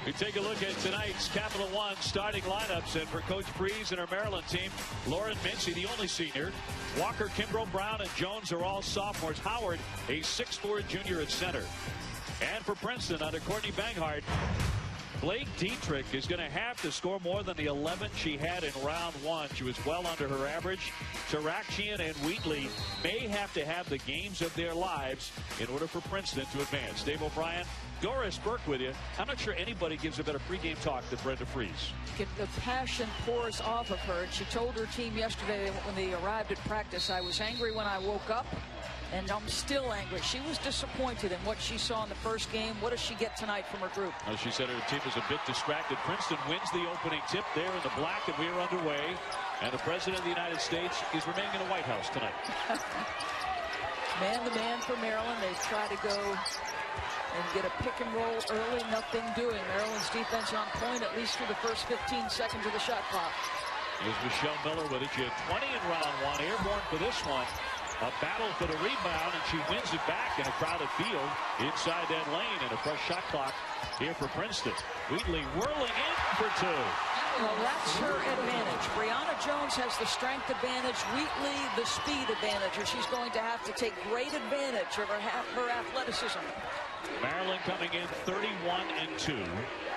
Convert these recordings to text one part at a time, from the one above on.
We take a look at tonight's Capital One starting lineups, and for Coach Breeze and her Maryland team, Lauren Mincy, the only senior. Walker, Kimbrough, Brown, and Jones are all sophomores. Howard, a 6'4" junior at center. And for Princeton, under Courtney Banghart, Blake Dietrick is going to have to score more than the 11 she had in round one. She was well under her average. Taraxian and Wheatley may have to have the games of their lives in order for Princeton to advance. Dave O'Brien, Doris Burke with you. I'm not sure anybody gives a better pregame talk than Brenda Fries. The passion pours off of her. And she told her team yesterday when they arrived at practice, I was angry when I woke up, and I'm still angry. She was disappointed in what she saw in the first game. What does she get tonight from her group? Well, she said her team is a bit distracted. Princeton wins the opening tip there in the black, and we are underway. And the President of the United States is remaining in the White House tonight. Man-to-man for Maryland. They try to go and get a pick and roll early. Nothing doing. Maryland's defense on point at least through the first 15 seconds of the shot clock. Here's Michelle Miller with it. She had 20 in round one. Airborne for this one. A battle for the rebound, and she wins it back in a crowded field inside that lane, and a fresh shot clock here for Princeton. Wheatley whirling in for two. Well, that's her advantage. Brianna Jones has the strength advantage. Wheatley the speed advantage, and she's going to have to take great advantage of her athleticism. Maryland coming in 31-2.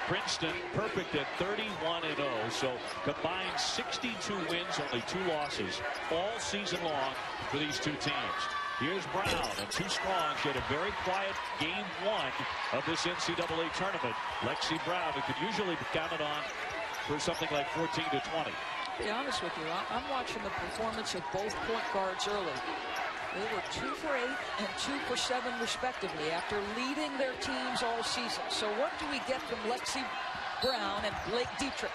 Princeton perfect at 31-0. So combined 62 wins, only 2 losses all season long for these two teams. Here's Brown, and too strong. She had a very quiet game one of this NCAA tournament. Lexi Brown, who could usually be counted on for something like 14 to 20. To be honest with you, I'm watching the performance of both point guards early. They were 2 for 8 and 2 for 7 respectively after leading their teams all season. So what do we get from Lexi Brown and Blake Dietrick?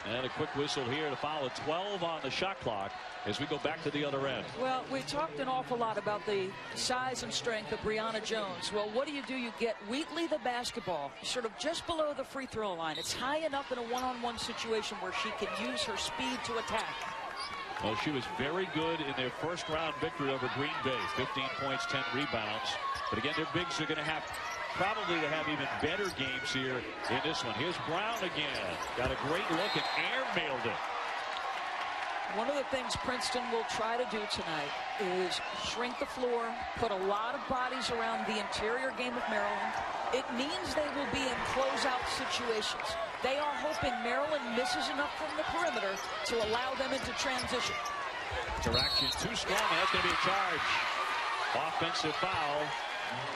And a quick whistle here to foul. 12 on the shot clock as we go back to the other end. Well, we talked an awful lot about the size and strength of Brianna Jones. Well, what do? You get Wheatley the basketball sort of just below the free throw line. It's high enough in a one-on-one situation where she can use her speed to attack. Well, she was very good in their first round victory over Green Bay. 15 points, 10 rebounds. But again, their bigs are going to have probably to have even better games here in this one. Here's Brown again. Got a great look and airmailed it. One of the things Princeton will try to do tonight is shrink the floor, put a lot of bodies around the interior game of Maryland. It means they will be in closeout situations. They are hoping Maryland misses enough from the perimeter to allow them into transition. Taraxian too strong, and that's going to be a charge. Offensive foul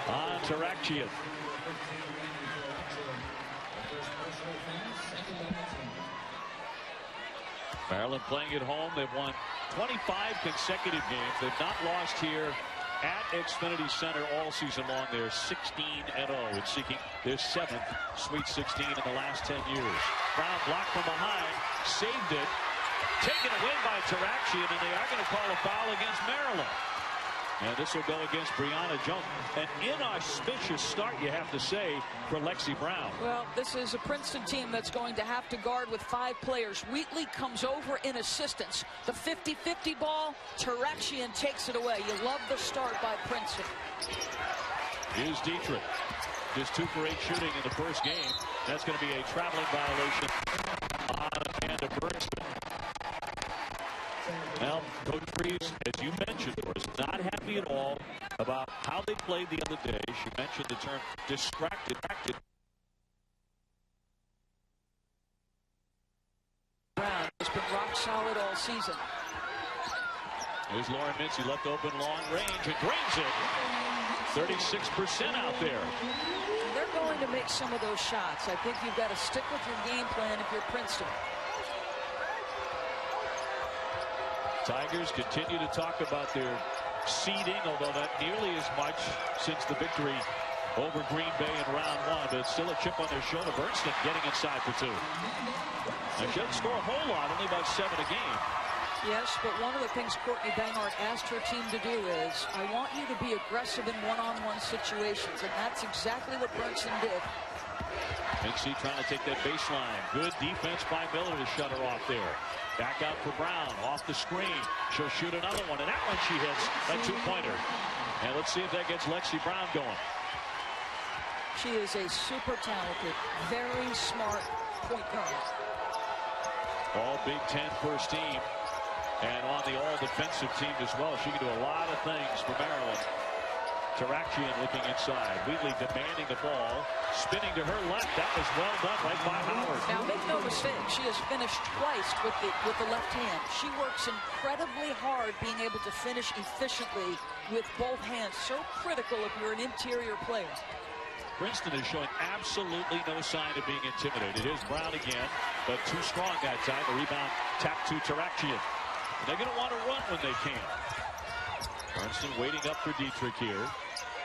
on Taraxian. Maryland playing at home. They've won 25 consecutive games. They've not lost here at Xfinity Center all season long. They're 16-0 and seeking their 7th Sweet 16 in the last 10 years. Brown blocked from behind, saved it, taken away by Taraxian, and they are going to call a foul against Maryland. And this will go against Brianna Jones. An inauspicious start, you have to say, for Lexi Brown. Well, this is a Princeton team that's going to have to guard with 5 players. Wheatley comes over in assistance. The 50-50 ball, Taraxian takes it away. You love the start by Princeton. Here's Dietrick. Just 2 for 8 shooting in the first game. That's going to be a traveling violation on Amanda Bergsman. Well, Coach Breeze, as you mentioned, was not happy at all about how they played the other day. She mentioned the term distracted. Brown has been rock solid all season. There's Lauren Mincy, left open long range and drains it. 36% out there. They're going to make some of those shots. I think you've got to stick with your game plan if you're Princeton. Tigers continue to talk about their seeding, although not nearly as much since the victory over Green Bay in round one, but it's still a chip on their shoulder. Princeton getting inside for 2. They shouldn't score a whole lot, only about 7 a game. Yes, but one of the things Courtney Banghart asked her team to do is, I want you to be aggressive in one-on-one situations, and that's exactly what Princeton did. Mincy trying to take that baseline. Good defense by Miller to shut her off there. Back out for Brown, off the screen. She'll shoot another one, and that one she hits. A 2-pointer. And let's see if that gets Lexi Brown going. She is a super talented, very smart point guard. All Big Ten first team. And on the all-defensive team as well. She can do a lot of things for Maryland. Tarakian looking inside. Wheatley demanding the ball. Spinning to her left. That was well done right by Howard. Now make no mistake, she has finished twice with the left hand. She works incredibly hard being able to finish efficiently with both hands. So critical if you're an interior player. Princeton is showing absolutely no sign of being intimidated. Here's Brown again, but too strong that time. The rebound tapped to Tarakian. They're going to want to run when they can. Princeton waiting up for Dietrick here.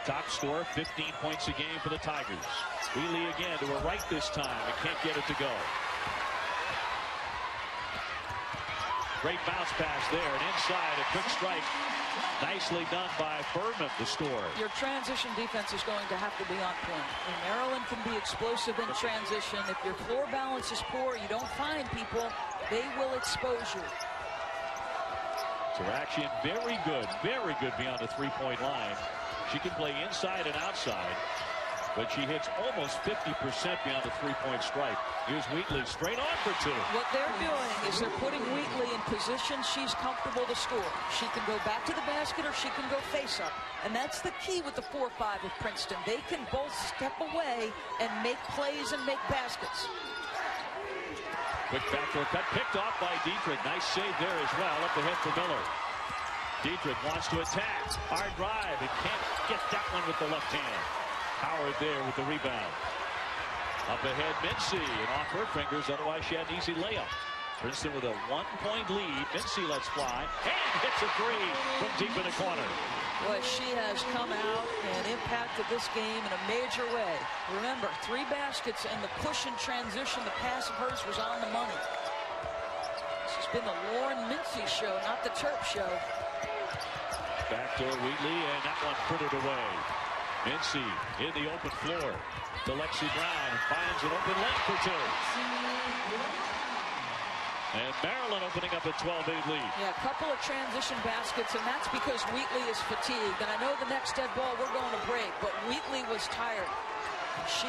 Top scorer, 15 points a game for the Tigers. Wheatley again to her right this time and can't get it to go. Great bounce pass there, and inside a quick strike. Nicely done by Furman to score. Your transition defense is going to have to be on point. And Maryland can be explosive in transition. If your floor balance is poor, you don't find people, they will expose you. Tarakian very good beyond the three-point line. She can play inside and outside, but she hits almost 50% beyond the three-point strike. Here's Wheatley straight on for two. What they're doing is they're putting Wheatley in position she's comfortable to score. She can go back to the basket or she can go face up. And that's the key with the 4-5 with Princeton. They can both step away and make plays and make baskets. Quick backdoor cut picked off by Dietrick. Nice save there as well. Up ahead for Miller. Dietrick wants to attack. Hard drive and can't get that one with the left hand. Howard there with the rebound. Up ahead Mincy and off her fingers. Otherwise she had an easy layup. Princeton with a 1-point lead. Mincy lets fly and hits a three from deep in the corner. Boy, she has come out and impacted this game in a major way. Remember, 3 baskets and the push and transition, the pass of hers was on the money. This has been the Lauren Mincy show, not the Terp show. Backdoor Wheatley, and that one put it away. Mincy in the open floor to Lexi Brown, finds an open lane for two. And Maryland opening up a 12-8 lead. Yeah, a couple of transition baskets, and that's because Wheatley is fatigued. And I know the next dead ball, we're going to break, but Wheatley was tired. She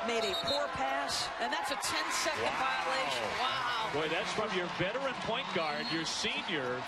made a poor pass, and that's a 10-second violation. Wow. Boy, that's from your veteran point guard, your senior,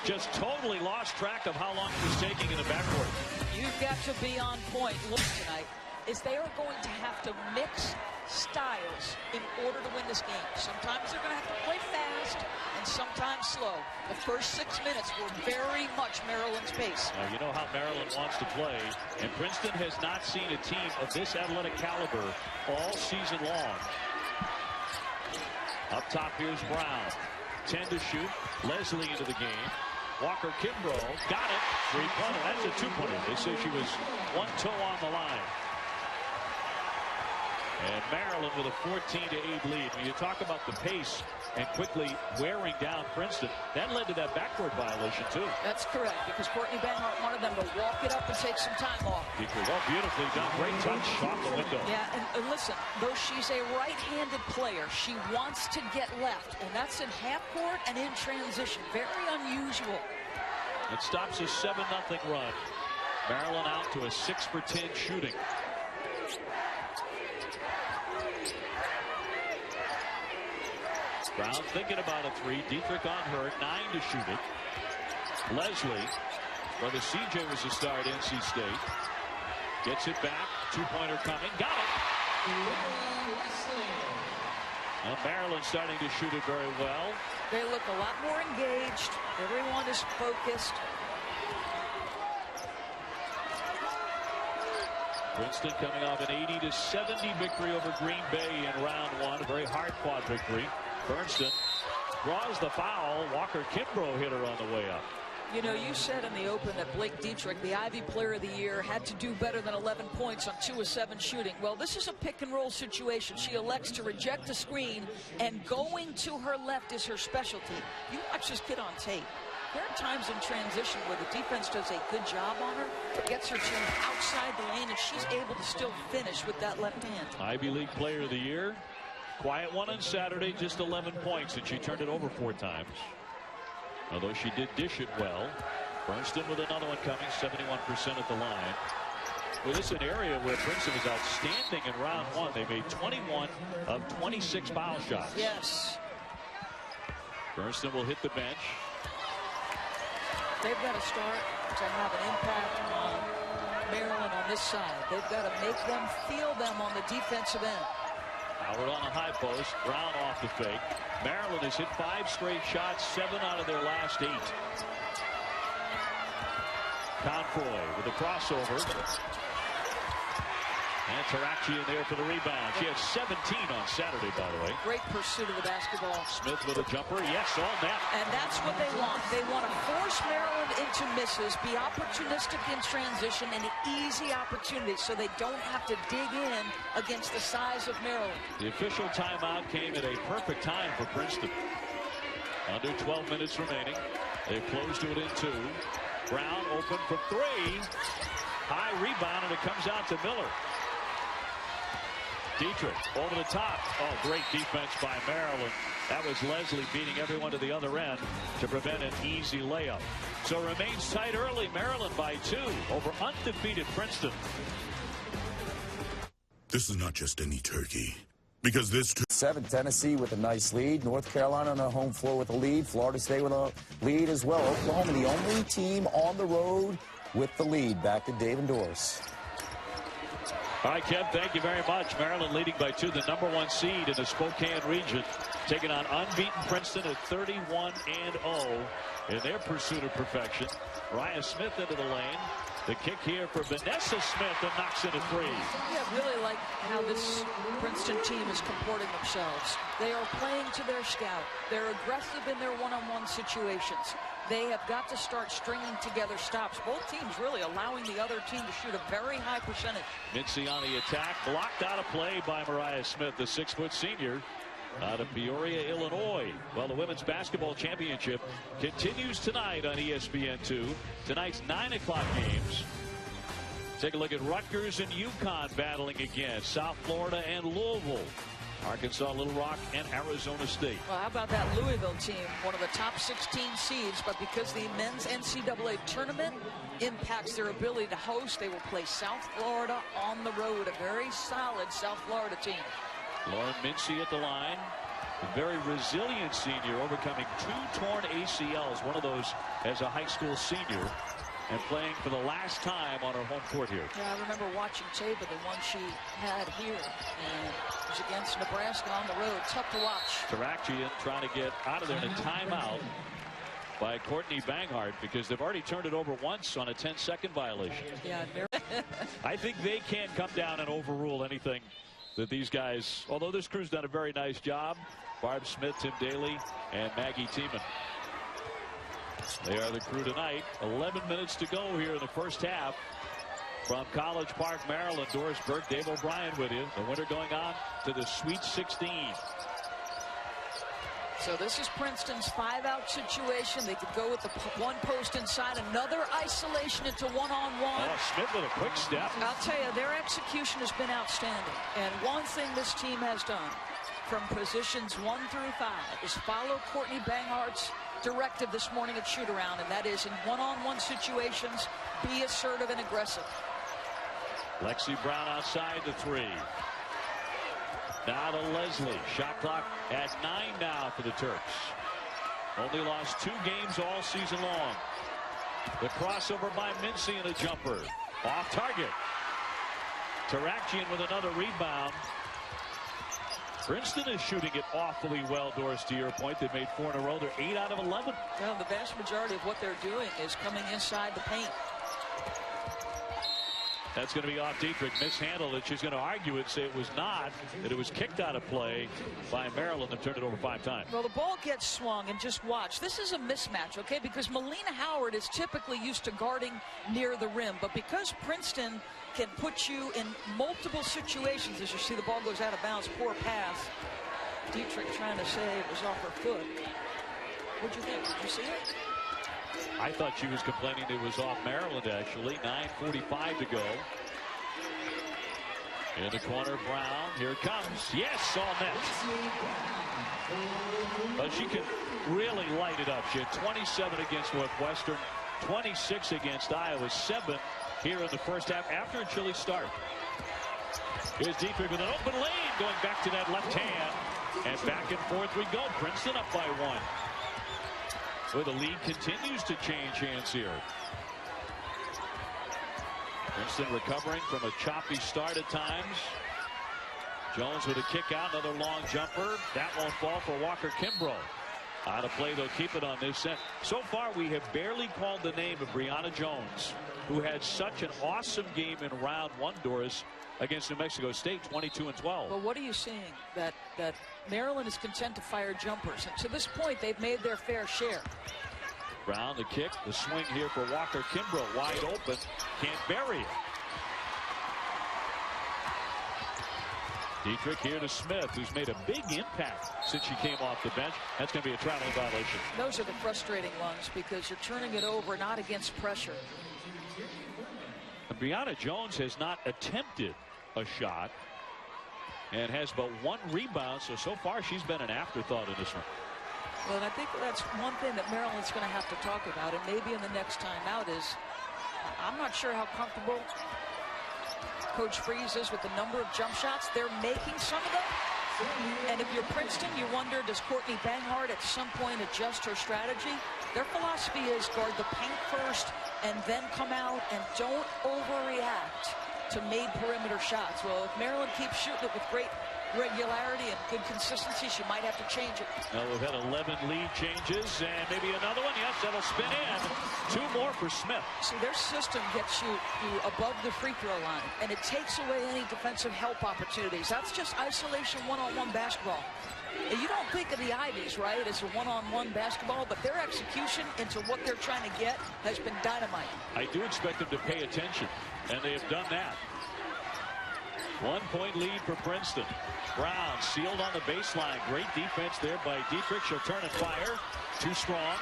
just totally lost track of how long it was taking in the backcourt. You've got to be on point. Look tonight is they are going to have to mix styles in order to win this game. Sometimes they're going to have to play fast and sometimes slow. The first 6 minutes were very much Maryland's pace. You know how Maryland wants to play, and Princeton has not seen a team of this athletic caliber all season long. Up top, here's Brown. 10 to shoot. Leslie into the game. Walker Kimbrough got it. Three-pointer. That's a two-pointer. They say she was one toe on the line. And Maryland with a 14-8 lead. When you talk about the pace and quickly wearing down Princeton, that led to that backcourt violation, too. That's correct, because Courtney Banhart wanted them to walk it up and take some time off. Well, beautifully done. Great touch off the window. Yeah, and listen, though she's a right-handed player, she wants to get left, and that's in half court and in transition. Very unusual. It stops a 7-0 run. Maryland out to a 6 for 10 shooting. Brown thinking about a three. Dietrick on her. 9 to shoot it. Leslie, brother CJ was a star at NC State. Gets it back. Two-pointer coming. Got it. Now Maryland starting to shoot it very well. They look a lot more engaged. Everyone is focused. Princeton coming off an 80-70 victory over Green Bay in round 1. A very hard-fought victory. Princeton draws the foul. Walker Kimbrough hit her on the way up. You know, you said in the open that Blake Dietrick, the Ivy Player of the Year, had to do better than 11 points on 2 of 7 shooting. Well, this is a pick-and-roll situation. She elects to reject the screen, and going to her left is her specialty. You watch this kid on tape. There are times in transition where the defense does a good job on her, gets her to outside the lane, and she's able to still finish with that left hand. Ivy League Player of the Year. Quiet one on Saturday, just 11 points, and she turned it over 4 times. Although she did dish it well. Princeton with another one coming, 71% at the line. Well, this is an area where Princeton was outstanding in round one. They made 21 of 26 foul shots. Yes. Princeton will hit the bench. They've got to start to have an impact on Maryland on this side. They've got to make them feel them on the defensive end. Howard on the high post. Brown off the fake. Maryland has hit 5 straight shots, 7 out of their last 8. Confoy with a crossover. And Tarakci in there for the rebound. She had 17 on Saturday, by the way. Great pursuit of the basketball. Smith with a jumper. Yes, all net. And that's what they want. They want to force Maryland into misses, be opportunistic in transition, and easy opportunities so they don't have to dig in against the size of Maryland. The official timeout came at a perfect time for Princeton. Under 12 minutes remaining. They've closed to it in 2. Brown open for 3. High rebound, and it comes out to Miller. Dietrick over the top. Oh, great defense by Maryland. That was Leslie beating everyone to the other end to prevent an easy layup. So it remains tight early. Maryland by 2 over undefeated Princeton. This is not just any turkey. Because this 7, Tennessee with a nice lead. North Carolina on the home floor with a lead. Florida State with a lead as well. Oklahoma, the only team on the road with the lead. Back to Dave and Doris. All right, Kev, thank you very much. Maryland leading by 2, the #1 seed in the Spokane region, taking on unbeaten Princeton at 31-0 in their pursuit of perfection. Ryan Smith into the lane. The kick here for Vanessa Smith, and knocks in a 3. Yeah, I really like how this Princeton team is comporting themselves. They are playing to their scout. They're aggressive in their one-on-one situations. They have got to start stringing together stops. Both teams really allowing the other team to shoot a very high percentage. Mincy on the attack, blocked out of play by Mariah Smith, the 6-foot senior out of Peoria, Illinois. Well, the women's basketball championship continues tonight on ESPN2. Tonight's 9 o'clock games. Take a look at Rutgers and UConn battling again. South Florida and Louisville. Arkansas, Little Rock, and Arizona State. Well, how about that Louisville team? One of the top 16 seeds, but because the men's NCAA tournament impacts their ability to host, they will play South Florida on the road. A very solid South Florida team. Lauren Mincy at the line. A very resilient senior, overcoming 2 torn ACLs. One of those as a high school senior, and playing for the last time on her home court here. Yeah, I remember watching tape of the one she had here, and it was against Nebraska on the road. Tough to watch. Tarakci trying to get out of there in a timeout by Courtney Banghart, because they've already turned it over once on a 10-second violation. Yeah, I think they can't come down and overrule anything that these guys, although this crew's done a very nice job. Barb Smith, Tim Daly, and Maggie Tiemann. They are the crew tonight. 11 minutes to go here in the first half. From College Park, Maryland, Doris Burke, Dave O'Brien with you. The winner going on to the Sweet 16. So this is Princeton's 5-out situation. They could go with the one post inside, another isolation into one-on-one. Oh, Smith with a quick step. I'll tell you, their execution has been outstanding. And one thing this team has done from positions 1 through 5 is follow Courtney Banghart's directive this morning at shoot-around, and that is in one-on-one situations, be assertive and aggressive. Lexi Brown outside the 3. Now to Leslie. Shot clock at 9 now for the Turks. Only lost 2 games all season long. The crossover by Mincy and a jumper. Off target. Tarakcian with another rebound. Princeton is shooting it awfully well, Doris, to your point. They've made 4 in a row. They're 8 out of 11. Well, the vast majority of what they're doing is coming inside the paint. That's going to be off Dietrick. Mishandled it. She's going to argue it, say it was not, that it was kicked out of play by Maryland and turned it over 5 times. Well, the ball gets swung, and just watch. This is a mismatch, okay, because Melina Howard is typically used to guarding near the rim, but because Princeton can put you in multiple situations, as you see the ball goes out of bounds, poor pass. Dietrick trying to say it was off her foot. What'd you think? Did you see it? I thought she was complaining it was off Maryland, actually. 9:45 to go. In the corner, Brown. Here it comes. Yes, all net. But she can really light it up. She had 27 against Northwestern, 26 against Iowa, 7 here in the first half after a chilly start. Here's Dietrick with an open lane, going back to that left hand, and back and forth we go. Princeton up by 1. Well, the lead continues to change hands here. Princeton recovering from a choppy start at times. Jones with a kick out, another long jumper. That won't fall for Walker Kimbrough. Out of play, they'll keep it on this set. So far, we have barely called the name of Brianna Jones, who had such an awesome game in round 1, Doris, against New Mexico State, 22-12. Well, what are you seeing? That Maryland is content to fire jumpers. And to this point, they've made their fair share. Brown, the kick, the swing here for Walker Kimbrough, wide open, can't bury it. Dietrick here to Smith, who's made a big impact since she came off the bench. That's going to be a traveling violation. Those are the frustrating ones because you're turning it over not against pressure. And Brianna Jones has not attempted a shot and has but 1 rebound. So far she's been an afterthought in this one. Well, and I think that's one thing that Maryland's going to have to talk about, and maybe in the next time out is I'm not sure how comfortable Coach Freeze is with the number of jump shots. They're making some of them. And if you're Princeton, you wonder, does Courtney Banghart at some point adjust her strategy? Their philosophy is guard the paint first and then come out and don't overreact to made perimeter shots. Well, if Maryland keeps shooting it with great regularity and good consistency, she might have to change it. Well, we've had 11 lead changes and maybe another one. Yes, that'll spin in. 2 more for Smith. See, their system gets you above the free throw line, and it takes away any defensive help opportunities. That's just isolation one-on-one basketball. And you don't think of the Ivies, right, as a one-on-one basketball, but their execution into what they're trying to get has been dynamite. I do expect them to pay attention, and they have done that. 1-point lead for Princeton. Brown sealed on the baseline. Great defense there by Dietrick. She'll turn and fire. Too strong.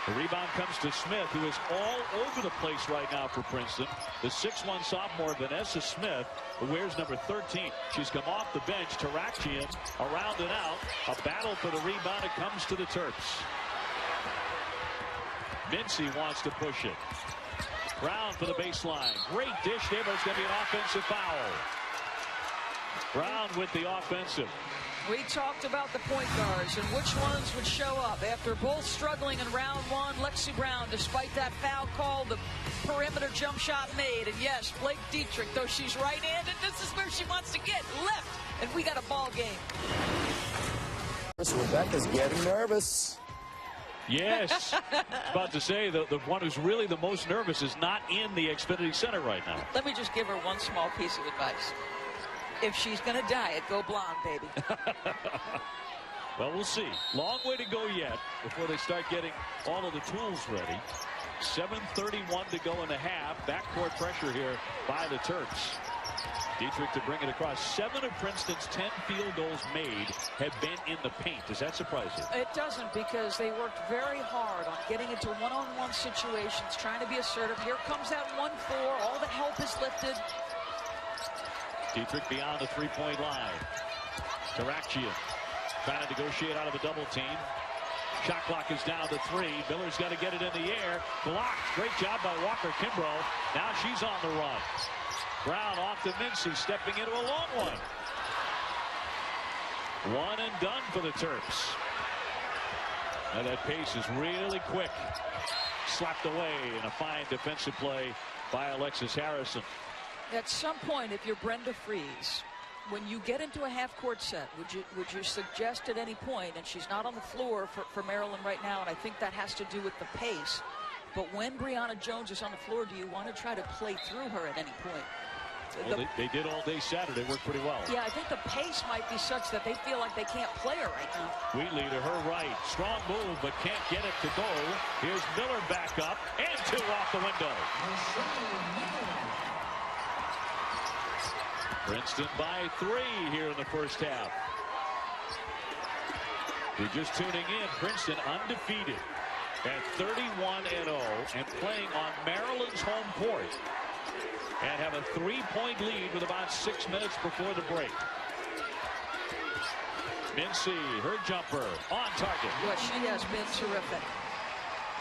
The rebound comes to Smith, who is all over the place right now for Princeton. The 6'1 sophomore Vanessa Smith, who wears number 13. She's come off the bench. Tarakian around and out. A battle for the rebound. It comes to the Terps. Mincy wants to push it. Brown for the baseline. Great dish there, but it's going to be an offensive foul. Brown with the offensive. We talked about the point guards and which ones would show up. After both struggling in round 1, Lexi Brown, despite that foul call, the perimeter jump shot made. And yes, Blake Dietrick, though she's right-handed, this is where she wants to get left. And we got a ball game. Rebecca's getting nervous. Yes. About to say the one who's really the most nervous is not in the Xfinity Center right now. Let me just give her one small piece of advice. If she's going to diet, go blonde, baby. Well, we'll see. Long way to go yet before they start getting all of the tools ready. 7:31 to go in the half. Backcourt pressure here by the Terps. Dietrick to bring it across. 7 of Princeton's 10 field goals made have been in the paint. Does that surprise you? It doesn't, because they worked very hard on getting into one-on-one situations, trying to be assertive. Here comes that 1-4. All the help is lifted. Dietrick beyond the three-point line. Tarakian trying to negotiate out of a double team. Shot clock is down to 3. Miller's got to get it in the air. Blocked. Great job by Walker Kimbrough. Now she's on the run. Brown off to Mincy, stepping into a long one. One and done for the Terps. And that pace is really quick. Slapped away in a fine defensive play by Alexis Harrison. At some point, if you're Brenda Freeze, when you get into a half-court set, would you suggest at any point, and she's not on the floor for Maryland right now, and I think that has to do with the pace, but when Brianna Jones is on the floor, do you want to try to play through her at any point? Well, they did all day Saturday. Worked pretty well. Yeah, I think the pace might be such that they feel like they can't play her right now. Wheatley to her right. Strong move, but can't get it to go. Here's Miller back up, and 2 off the window. Princeton by 3 here in the first half. You're just tuning in. Princeton undefeated at 31-0 and playing on Maryland's home court. And have a 3-point lead with about 6 minutes before the break. Mincy, her jumper on target. Well, she has been terrific.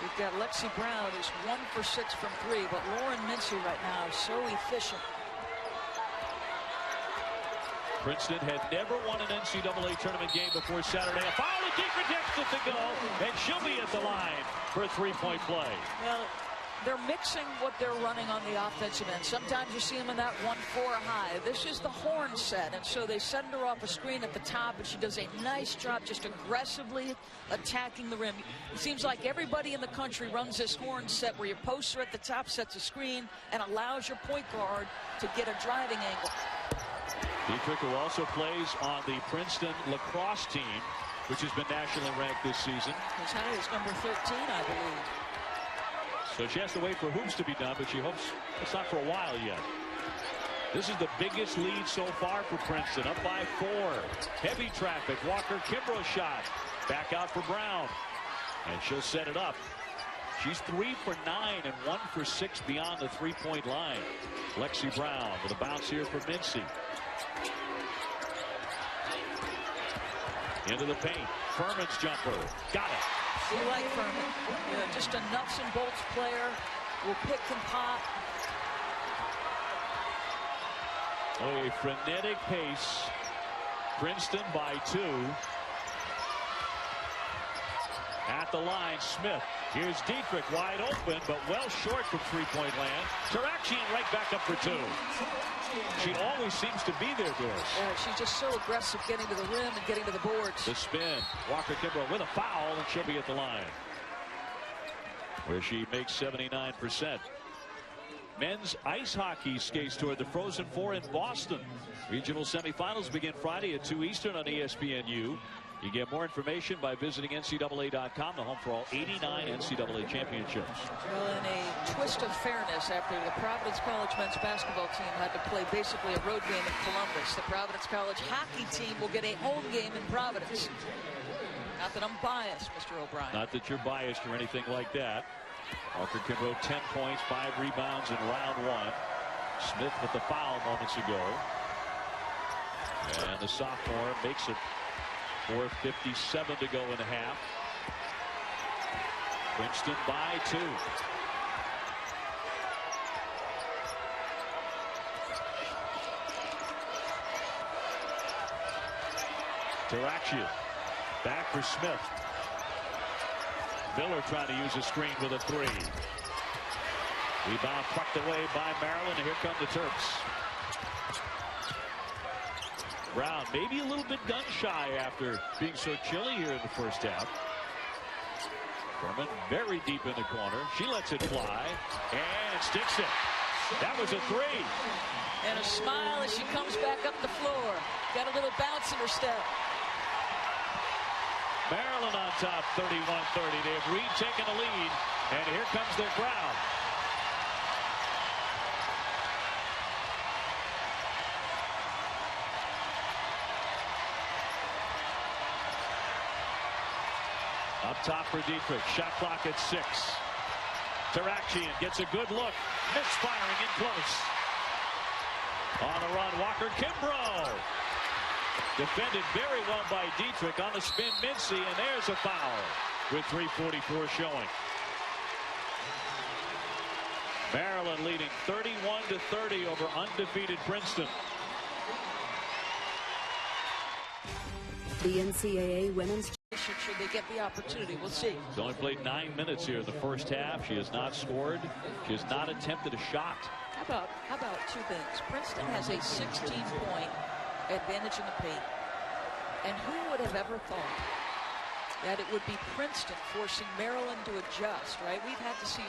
We've got Lexi Brown, who's 1 for 6 from 3, but Lauren Mincy right now is so efficient. Princeton had never won an NCAA tournament game before Saturday. A foul, and Dietrick gets it to go, and she'll be at the line for a three-point play. Well, they're mixing what they're running on the offensive end. Sometimes you see them in that 1-4 high. This is the horn set, and so they send her off a screen at the top, and she does a nice job just aggressively attacking the rim. It seems like everybody in the country runs this horn set where your poster at the top sets a screen and allows your point guard to get a driving angle. Dietrick, who also plays on the Princeton lacrosse team, which has been nationally ranked this season. As high as number 13, I believe. So she has to wait for hoops to be done, but she hopes it's not for a while yet. This is the biggest lead so far for Princeton, up by 4. Heavy traffic. Walker Kimbrough shot. Back out for Brown. And she'll set it up. She's 3 for 9 and 1 for 6 beyond the three-point line. Lexi Brown with a bounce here for Mincy. Into the paint. Furman's jumper. Got it. We like Furman. You know, just a nuts and bolts player. Will pick and pop. A frenetic pace. Princeton by 2. At the line, Smith. Here's Dietrick wide open, but well short from three-point land. Taraxian right back up for 2. She always seems to be there, Doris. Yeah, she's just so aggressive getting to the rim and getting to the boards. The spin. Walker Kimbrough with a foul, and she'll be at the line, where she makes 79%. Men's ice hockey skates toward the Frozen Four in Boston. Regional semifinals begin Friday at 2 Eastern on ESPNU. You get more information by visiting NCAA.com, the home for all 89 NCAA championships. Well, in a twist of fairness, after the Providence College men's basketball team had to play basically a road game in Columbus, the Providence College hockey team will get a home game in Providence. Not that I'm biased, Mr. O'Brien. Not that you're biased or anything like that. Walker Kimbrough 10 points, 5 rebounds in round 1. Smith with the foul moments ago. And the sophomore makes it 4:57 to go in the half. Princeton by 2. Taraxian back for Smith. Miller trying to use a screen with a 3. Rebound plucked away by Maryland, and here come the Terps. Brown maybe a little bit gun shy after being so chilly here in the first half. Furman very deep in the corner. She lets it fly and sticks it. That was a 3. And a smile as she comes back up the floor. Got a little bounce in her step. Maryland on top, 31-30. They have retaken the lead, and here comes their crowd. Up top for Dietrick. Shot clock at 6. Taraxian gets a good look. Misfiring in close. On the run, Walker Kimbrough. Defended very well by Dietrick on the spin. Mincy, and there's a foul with 3:44 showing. Maryland leading 31-30 over undefeated Princeton. The NCAA women's should they get the opportunity. We'll see. She's only played 9 minutes here in the first half. She has not scored. She has not attempted a shot. How about 2 things? Princeton has a 16-point advantage in the paint. And who would have ever thought that it would be Princeton forcing Maryland to adjust, right? We've had to see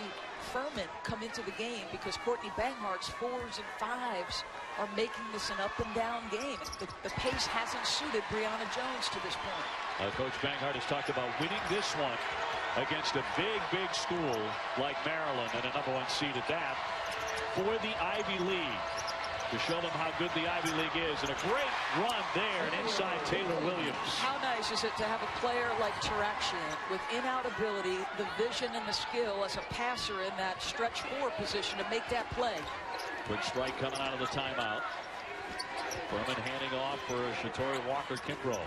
Furman come into the game because Courtney Banghart's 4s and 5s are making this an up-and-down game. The pace hasn't suited Brianna Jones to this point. Coach Banghart has talked about winning this one against a big school like Maryland, and a #1 seed at that, for the Ivy League, to show them how good the Ivy League is. And a great run there and inside Taylor Williams. How nice is it to have a player like Taraxian with in-out ability, the vision and the skill as a passer in that stretch 4 position to make that play. Quick strike coming out of the timeout. Furman handing off for Shatori Walker-Kimbrough.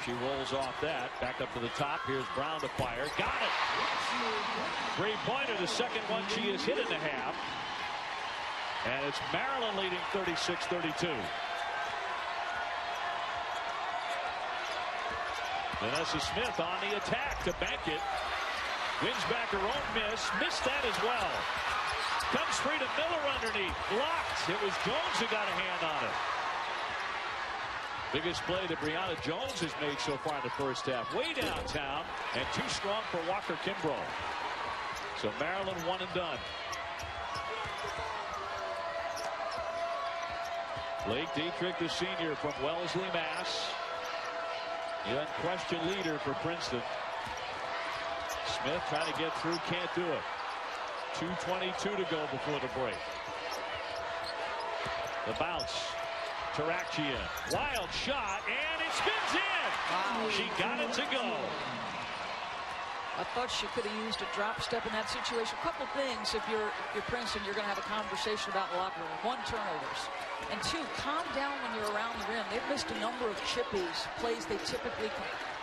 She rolls off that. Back up to the top. Here's Brown to fire. Got it! Three-pointer, the second one she has hit in the half. And it's Maryland leading 36-32. Vanessa Smith on the attack to bank it. Wins back her own miss. Missed that as well. Comes free to Miller underneath. Blocked. It was Jones who got a hand on it. Biggest play that Brianna Jones has made so far in the first half. Way downtown and too strong for Walker-Kimbrough. So Maryland one and done. Blake Dietrick, the senior from Wellesley, Mass. The unquestioned leader for Princeton. Smith trying to get through, can't do it. 2:22 to go before the break. The bounce. Tarachian. Wild shot, and it spins in. Wow. She got it to go. I thought she could have used a drop step in that situation. A couple things. If you're Princeton, you're going to have a conversation about the locker room. One, turnovers. And two, calm down when you're around the rim. They've missed a number of chippies, plays they typically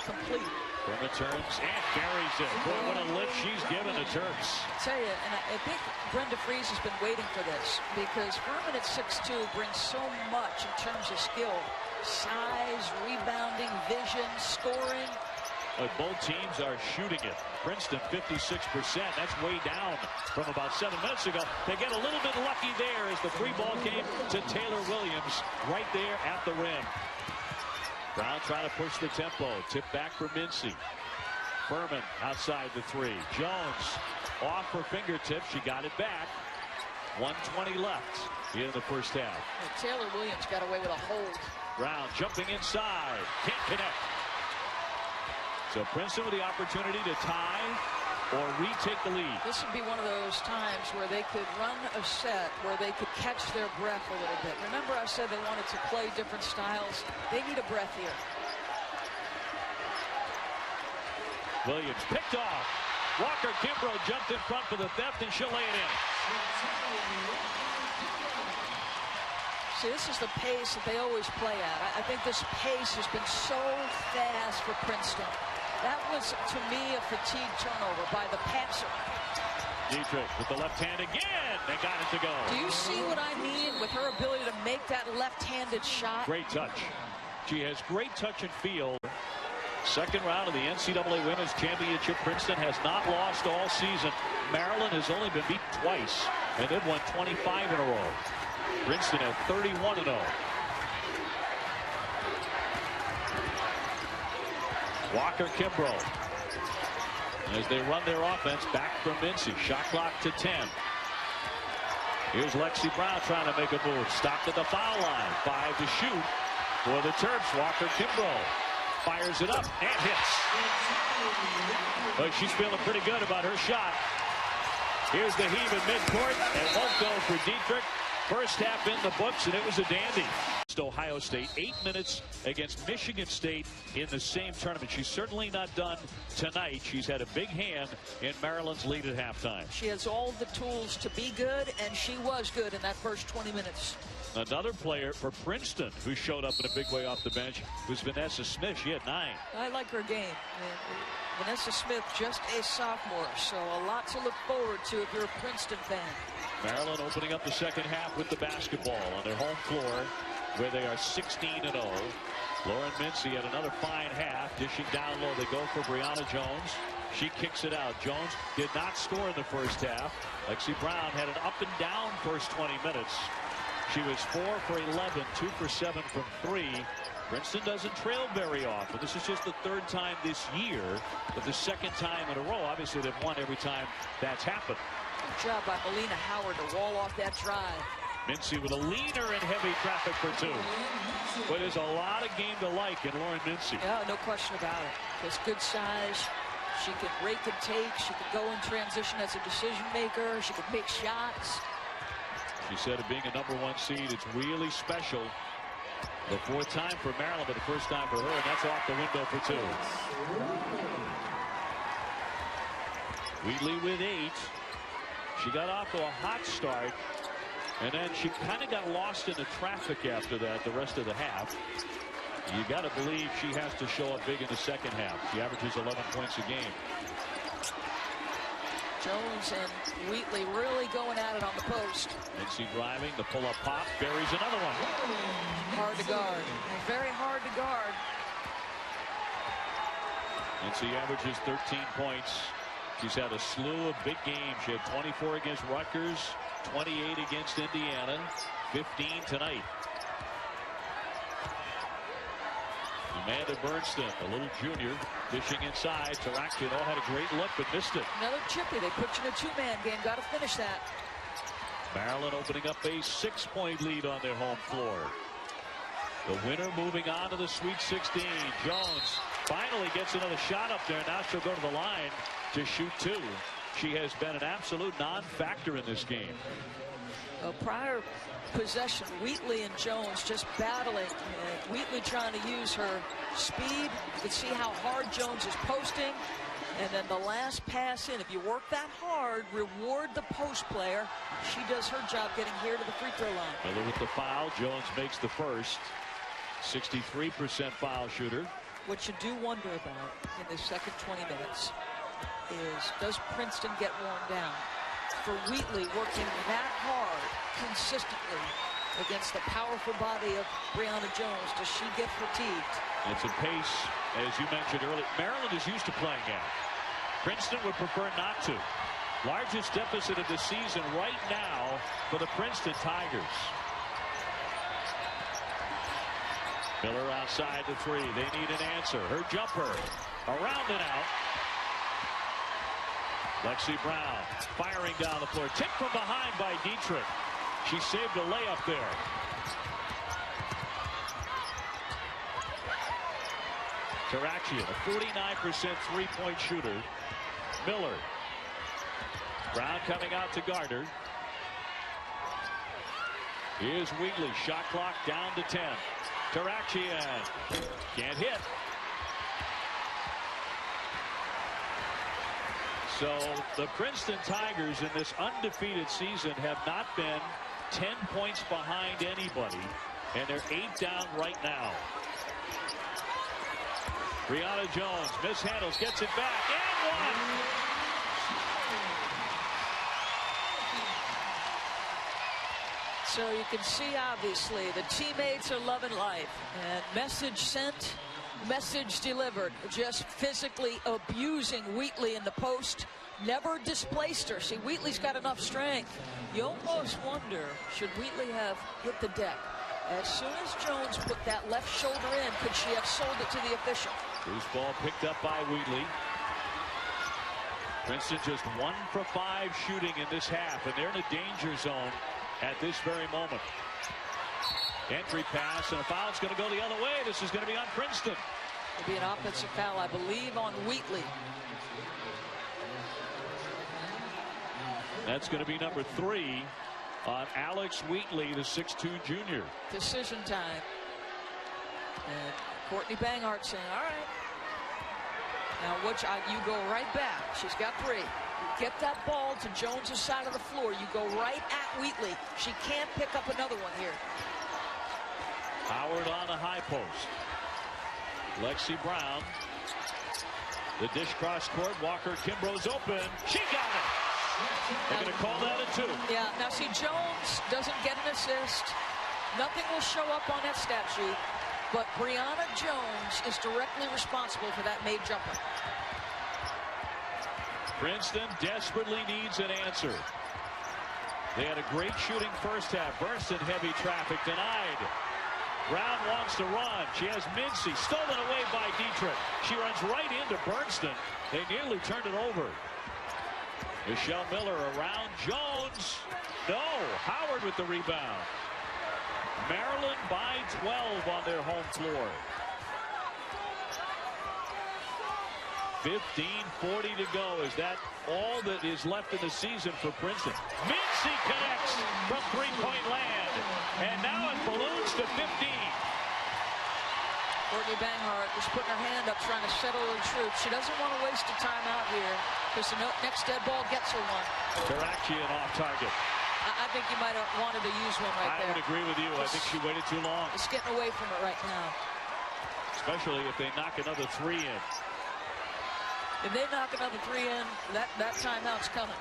complete. Furman turns and buries it. Boy, what a lift she's given the Terps. I tell you, and I think Brenda Fries has been waiting for this, because Furman at 6'2" brings so much in terms of skill. Size, rebounding, vision, scoring. Both teams are shooting it. Princeton 56%. That's way down from about 7 minutes ago. They get a little bit lucky there as the free ball came to Taylor Williams right there at the rim. Brown trying to push the tempo. Tip back for Mincy. Furman outside the three. Jones off her fingertips. She got it back. 1:20 left in the first half. Well, Taylor Williams got away with a hold. Brown jumping inside. Can't connect. So Princeton with the opportunity to tie or retake the lead. This would be one of those times where they could run a set where they could catch their breath a little bit. Remember I said they wanted to play different styles? They need a breath here. Williams picked off. Walker-Kimbrough jumped in front for the theft, and she'll lay it in. See, this is the pace that they always play at. I think this pace has been so fast for Princeton. That was, to me, a fatigue turnover by the passer. Dietrick with the left hand again. They got it to go. Do you see what I mean with her ability to make that left-handed shot? Great touch. She has great touch and feel. Second round of the NCAA Women's Championship. Princeton has not lost all season. Maryland has only been beaten twice, and they've won 25 in a row. Princeton at 31-0. Walker-Kimbrough. As they run their offense, back from Mincy. Shot clock to 10. Here's Lexi Brown trying to make a move. Stopped at the foul line. 5 to shoot for the Terps. Walker-Kimbrough fires it up and hits. But she's feeling pretty good about her shot. Here's the heave at midcourt, and won't go for Dietrick. First half in the books, and it was a dandy. Ohio State 8 minutes against Michigan State in the same tournament. She's certainly not done tonight. She's had a big hand in Maryland's lead at halftime. She has all the tools to be good, and she was good in that first 20 minutes. Another player for Princeton who showed up in a big way off the bench was Vanessa Smith. She had 9. I like her game. Vanessa Smith, just a sophomore, so a lot to look forward to if you're a Princeton fan. Maryland opening up the second half with the basketball on their home floor, where they are 16-0. Lauren Mincy had another fine half. Dishing down low. They go for Brianna Jones. She kicks it out. Jones did not score in the first half. Lexi Brown had an up and down first 20 minutes. She was 4 for 11, 2 for 7 from 3. Princeton doesn't trail very often. This is just the third time this year, but the second time in a row. Obviously, they've won every time that's happened. Good job by Melina Howard to wall off that drive. Mincy with a leaner and heavy traffic for 2. But there's a lot of game to like in Lauren Mincy. Yeah, no question about it. Has good size. She can rake and take. She can go in transition as a decision maker. She can make shots. She said of being a #1 seed, it's really special. The 4th time for Maryland, but the first time for her, and that's off the window for 2. Wheatley with 8. She got off to a hot start. And then she kind of got lost in the traffic after that the rest of the half. You got to believe she has to show up big in the second half. She averages 11 points a game. Jones and Wheatley really going at it on the post. Mincy driving, the pull-up pop, buries another one. Hard to guard. Very hard to guard. Mincy averages 13 points. She's had a slew of big games. She had 24 against Rutgers, 28 against Indiana, 15 tonight. Amanda Bernstein, a little junior, dishing inside. Tarakino had a great look but missed it. Another chippy. They put you in a two-man game. Got to finish that. Maryland opening up a 6-point lead on their home floor. The winner moving on to the Sweet 16. Jones finally gets another shot up there. Now she'll go to the line to shoot 2. She has been an absolute non-factor in this game. Prior possession, Wheatley and Jones just battling. Wheatley trying to use her speed. You can see how hard Jones is posting. And then the last pass in. If you work that hard, reward the post player. She does her job getting here to the free throw line. Miller with the foul. Jones makes the first. 63% foul shooter. What you do wonder about in the second 20 minutes is, does Princeton get worn down? For Wheatley working that hard consistently against the powerful body of Brianna Jones, does she get fatigued? It's a pace, as you mentioned earlier, Maryland is used to playing at. Princeton would prefer not to. Largest deficit of the season right now for the Princeton Tigers. Miller outside the 3. They need an answer. Her jumper around and out. Lexi Brown firing down the floor. Tipped from behind by Dietrick. She saved a layup there. Tarachian, a 49% three-point shooter. Miller. Brown coming out to guard her. Here's Wheatley. Shot clock down to 10. Tarachian can't hit. So the Princeton Tigers in this undefeated season have not been 10 points behind anybody, and they're 8 down right now. Brianna Jones mishandles, gets it back, and one. So you can see, obviously, the teammates are loving life. And message sent, message delivered. Just physically abusing Wheatley in the post. Never displaced her. See, Wheatley's got enough strength. You almost wonder, should Wheatley have hit the deck? As soon as Jones put that left shoulder in, could she have sold it to the official? Loose ball picked up by Wheatley. Princeton just 1 for 5 shooting in this half, and they're in a danger zone at this very moment. Entry pass, and a foul's going to go the other way. This is going to be on Princeton. It'll be an offensive foul, I believe, on Wheatley. That's going to be number 3 on Alex Wheatley, the 6'2 junior. Decision time. And Courtney Banghart saying, all right. Now, you go right back. She's got 3. Get that ball to Jones' side of the floor. You go right at Wheatley. She can't pick up another one here. Howard on the high post. Lexi Brown. The dish cross court. Walker Kimbrough's open. She got it. They're going to call that a 2. Yeah, now see, Jones doesn't get an assist. Nothing will show up on that stat sheet. But Brianna Jones is directly responsible for that made jumper. Princeton desperately needs an answer. They had a great shooting first half. Bernstein heavy traffic denied. Brown wants to run. She has Mincy stolen away by Dietrick. She runs right into Bernstein. They nearly turned it over. Michelle Miller around Jones. No, Howard with the rebound. Maryland by 12 on their home floor. 15:40 to go. Is that all that is left in the season for Princeton? Mincy connects from three-point land. And now it balloons to 15. Courtney Banghart is putting her hand up trying to settle her troops. She doesn't want to waste a timeout here because the next dead ball gets her one. Tarachian off target. I think you might have wanted to use one right there. I would agree with you. I think she waited too long. It's getting away from it right now. Especially if they knock another 3 in. If they knock another 3 in, that timeout's coming.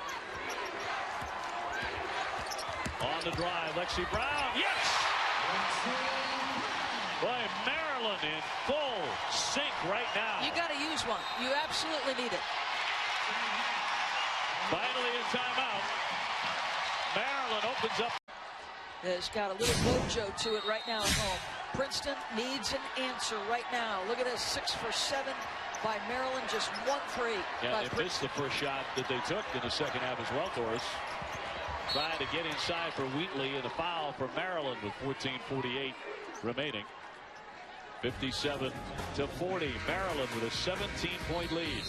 On the drive, Lexi Brown. Yes! Boy, Maryland in full sync right now. You got to use one. You absolutely need it. Finally in timeout. Maryland opens up. It's got a little mojo to it right now at home. Princeton needs an answer right now. Look at this, 6 for 7 by Maryland, just 1 for 8. Yeah, they missed the first shot that they took in the second half as well, Doris. Trying to get inside for Wheatley, and a foul for Maryland with 14:48 remaining. 57-40. Maryland with a 17-point lead.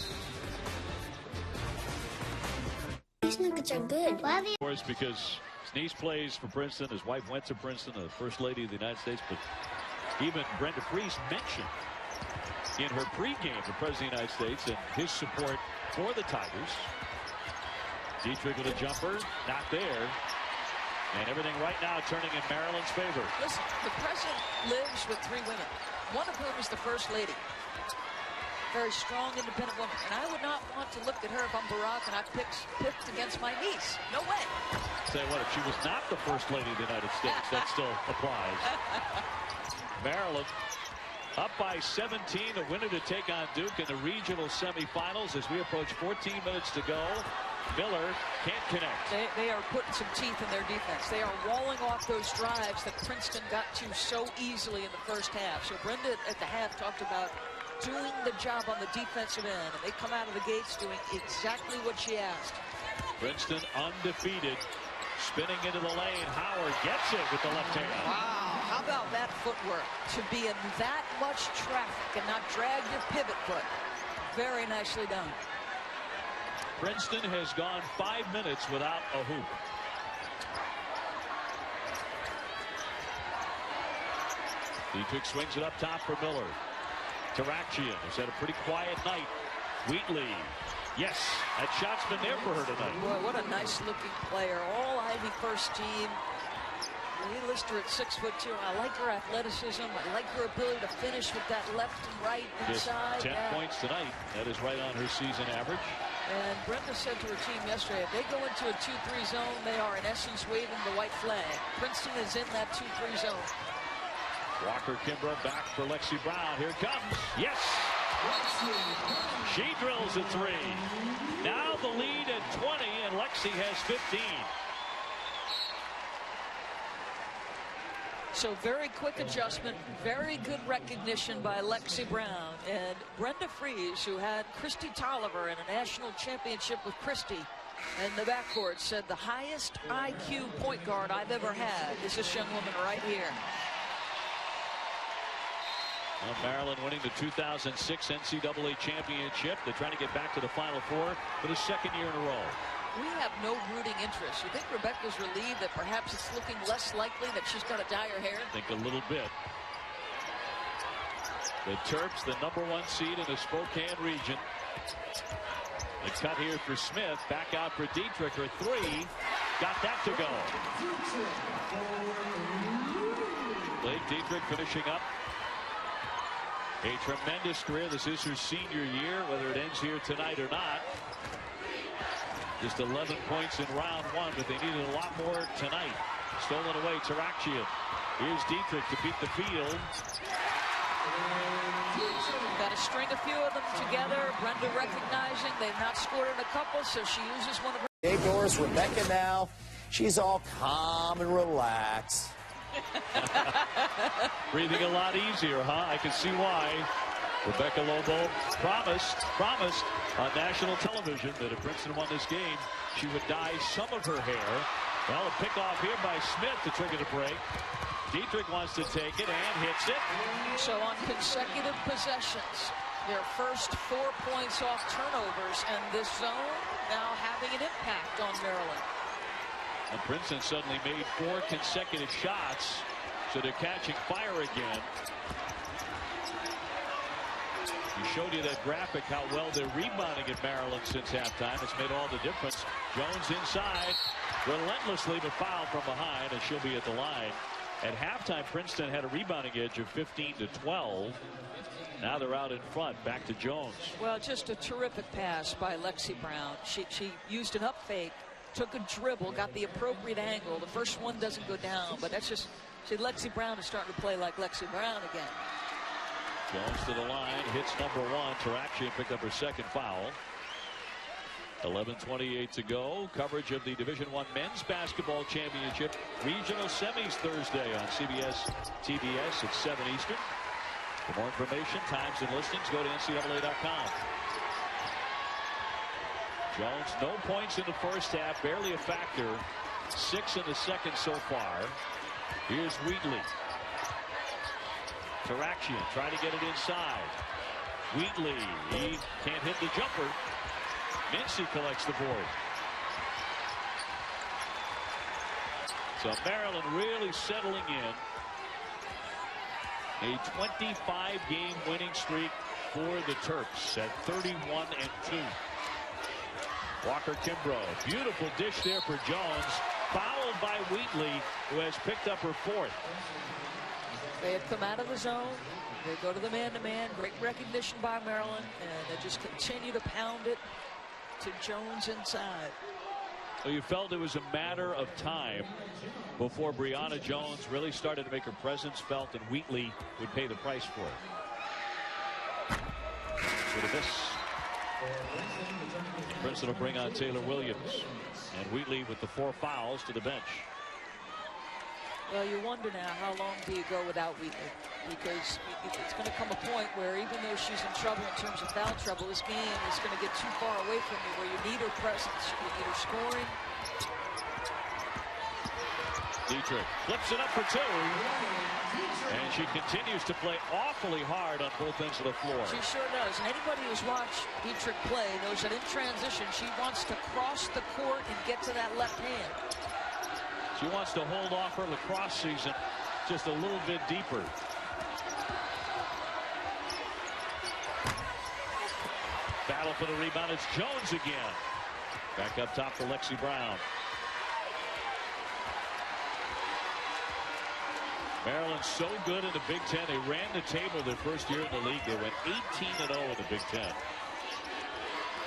These nuggets are good. Why are they? Of course, because his niece plays for Princeton. His wife went to Princeton, the First Lady of the United States. But even Brenda Fries mentioned in her pregame the President of the United States and his support for the Tigers. Dietrick with a jumper, not there. And everything right now turning in Maryland's favor. Listen, the president lives with 3 women, one of whom is the First Lady. Very strong, independent woman. And I would not want to look at her if I'm Barack and I picked against my niece. No way. Tell you what, if she was not the First Lady of the United States, that still applies. Maryland up by 17, a winner to take on Duke in the regional semifinals as we approach 14 minutes to go. Miller can't connect. They are putting some teeth in their defense. They are walling off those drives that Princeton got to so easily in the first half. So Brenda at the half talked about doing the job on the defensive end, and they come out of the gates doing exactly what she asked. Princeton undefeated, spinning into the lane. Howard gets it with the left hand. Wow, how about that footwork to be in that much traffic and not drag your pivot foot? Very nicely done. Princeton has gone 5 minutes without a hoop. Dietrick swings it up top for Miller. Taraxian has had a pretty quiet night. Wheatley. Yes, that shot's been there for her tonight. Boy, what a nice looking player. All Ivy first team. They list her at 6'2". I like her athleticism. I like her ability to finish with that left and right inside. Just 10 points tonight. That is right on her season average. And Brenda said to her team yesterday, if they go into a 2-3 zone, they are in essence waving the white flag. Princeton is in that 2-3 zone. Walker Kimbrough back for Lexi Brown. Here it comes. Yes. She drills a 3. Now the lead at 20, and Lexi has 15. So very quick adjustment, very good recognition by Lexi Brown. And Brenda Fries, who had Christy Tolliver in a national championship with Christy in the backcourt, said the highest IQ point guard I've ever had is this young woman right here. Well, Maryland winning the 2006 NCAA championship. They're trying to get back to the Final Four for the second year in a row. We have no rooting interest. You think Rebecca's relieved that perhaps it's looking less likely that she's got to dye her hair? I think a little bit. The Terps, the #1 seed in the Spokane region. The cut here for Smith. Back out for Dietrick. Her 3. Got that to go. Blake Dietrick finishing up a tremendous career. This is her senior year, whether it ends here tonight or not. Just 11 points in round 1, but they needed a lot more tonight. Stolen away, Taraxian. Here's Dietrick to beat the field. Got to string a few of them together. Brenda recognizing they've not scored in a couple, so she uses one of her. Hey, Doris, Rebecca now, she's all calm and relaxed. Breathing a lot easier, huh? I can see why. Rebecca Lobo promised on national television that if Princeton won this game, she would dye some of her hair. Well, a pickoff here by Smith to trigger the break. Dietrick wants to take it and hits it. So on consecutive possessions, their first 4 points off turnovers, and this zone now having an impact on Maryland. And Princeton suddenly made 4 consecutive shots, so they're catching fire again. We showed you that graphic, how well they're rebounding at Maryland since halftime. It's made all the difference. Jones inside. relentlessly, but fouled from behind, and she'll be at the line. At halftime, Princeton had a rebounding edge of 15-12. Now they're out in front. Back to Jones. Well, just a terrific pass by Lexi Brown. She used an up fake, took a dribble, got the appropriate angle. The first one doesn't go down, but that's just, see, Lexi Brown is starting to play like Lexi Brown again. Jones to the line, hits number one. Taraxian picked up her second foul. 11:28 to go. Coverage of the Division I Men's Basketball Championship Regional Semis Thursday on CBS TBS at 7 Eastern. For more information, times, and listings, go to NCAA.com. Jones, no points in the first half, barely a factor. 6 in the second so far. Here's Wheatley. Taraxian trying to get it inside. Wheatley, he can't hit the jumper. Mincy collects the board. So Maryland really settling in. A 25-game winning streak for the Terps at 31-2. Walker Kimbrough, beautiful dish there for Jones. Fouled by Wheatley, who has picked up her fourth. They have come out of the zone. They go to the man-to-man. Great recognition by Maryland, and they just continue to pound it to Jones inside. Well, you felt it was a matter of time before Brianna Jones really started to make her presence felt, and Wheatley would pay the price for it. With a miss. Princeton will bring on Taylor Williams, and Wheatley with the 4 fouls to the bench. Well, you wonder now, how long do you go without Wheatley? Because it's going to come a point where even though she's in trouble in terms of foul trouble, this game is going to get too far away from you where you need her presence. You need her scoring. Dietrick flips it up for 2. And she continues to play awfully hard on both ends of the floor. She sure does. And anybody who's watched Dietrick play knows that in transition, she wants to cross the court and get to that left hand. She wants to hold off her lacrosse season just a little bit deeper. Battle for the rebound. It's Jones again. Back up top for Lexi Brown. Maryland's so good in the Big Ten. They ran the table their first year in the league. They went 18-0 in the Big Ten.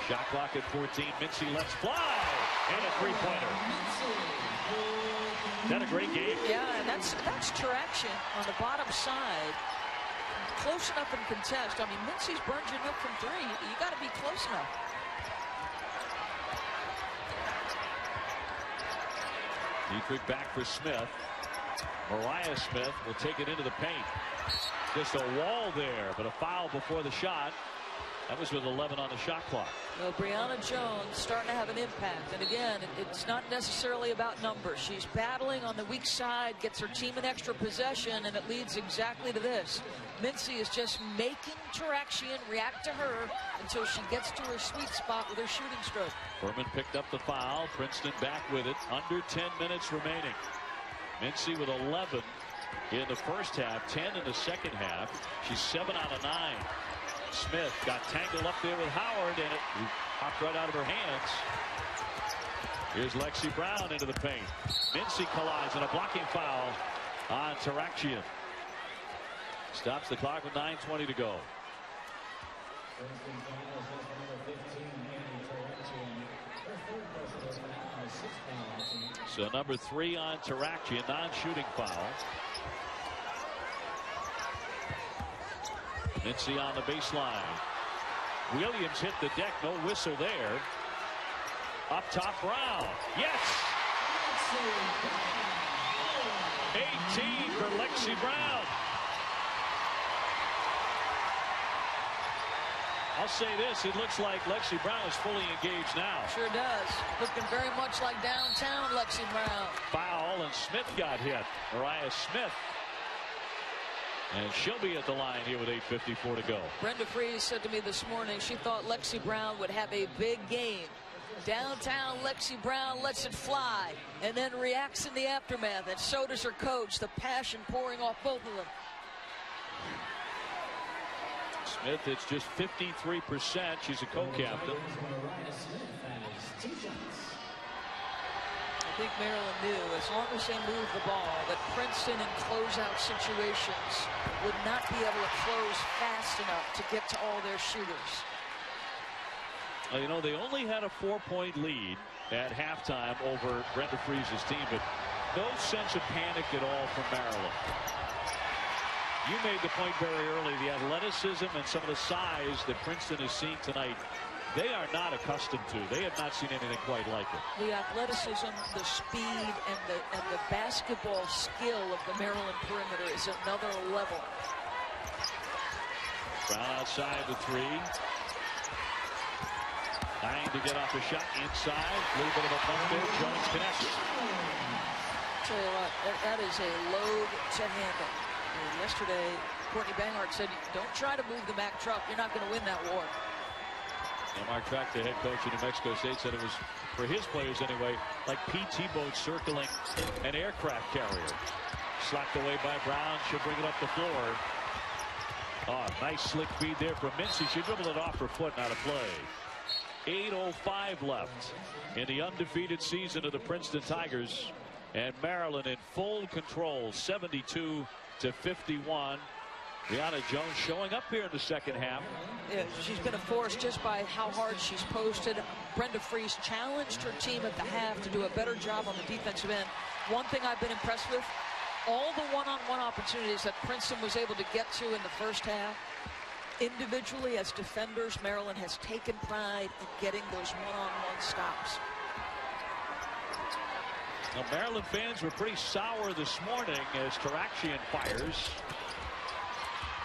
Shot clock at 14. Mincy lets fly. And a three-pointer. Is that a great game? Yeah, and that's Taraxian on the bottom side. Close enough in contest. I mean, Mincy's burned you enough from 3. You got to be close enough. Dietrick back for Smith. Mariah Smith will take it into the paint. Just a wall there, but a foul before the shot. That was with 11 on the shot clock. Well, Brianna Jones starting to have an impact. And again, it's not necessarily about numbers. She's battling on the weak side, gets her team an extra possession, and it leads exactly to this. Mincy is just making Taraxian react to her until she gets to her sweet spot with her shooting stroke. Furman picked up the foul. Princeton back with it. Under 10 minutes remaining. Mincy with 11 in the first half, 10 in the second half. She's 7 out of 9. Smith got tangled up there with Howard, and it popped right out of her hands. Here's Lexi Brown into the paint. Mincy collides, and a blocking foul on Taraxian. Stops the clock with 9:20 to go. So number 3 on Taraxian, non-shooting foul. Mincy on the baseline. Williams hit the deck, no whistle there. Up top, Brown. Yes! 18 for Lexi Brown. I'll say this, it looks like Lexi Brown is fully engaged now. Sure does. Looking very much like downtown Lexi Brown. Foul, and Smith got hit. Mariah Smith. And she'll be at the line here with 8:54 to go. Brenda Freeze said to me this morning she thought Lexi Brown would have a big game. Downtown Lexi Brown lets it fly and then reacts in the aftermath. And so does her coach, the passion pouring off both of them. Smith, it's just 53%. She's a co-captain. think Maryland knew, as long as they moved the ball, that Princeton in closeout situations would not be able to close fast enough to get to all their shooters. Well, you know, they only had a 4-point lead at halftime over Brenda Freese's team, but no sense of panic at all from Maryland. You made the point very early, the athleticism and some of the size that Princeton is seeing tonight, they are not accustomed to. They have not seen anything quite like it. The athleticism, the speed, and the basketball skill of the Maryland perimeter is another level. Brown outside the three. Dying to get off the shot inside. A little bit of a bump there. Jones connects. Tell you what, that is a load to handle. And yesterday, Courtney Banghart said, don't try to move the Mack truck. You're not going to win that war. And Mark Track, the head coach of New Mexico State, said it was, for his players anyway, like PT boats circling an aircraft carrier. Slapped away by Brown. She'll bring it up the floor. Oh, nice slick feed there from Mincy. She dribbled it off her foot, not a play. 8:05 left in the undefeated season of the Princeton Tigers. And Maryland in full control, 72-51. Brianna Jones showing up here in the second half. Yeah, she's been a force just by how hard she's posted. Brenda Freese challenged her team at the half to do a better job on the defensive end. One thing I've been impressed with, all the one-on-one opportunities that Princeton was able to get to in the first half, individually as defenders, Maryland has taken pride in getting those one-on-one stops. Now, Maryland fans were pretty sour this morning as Taraxian fires.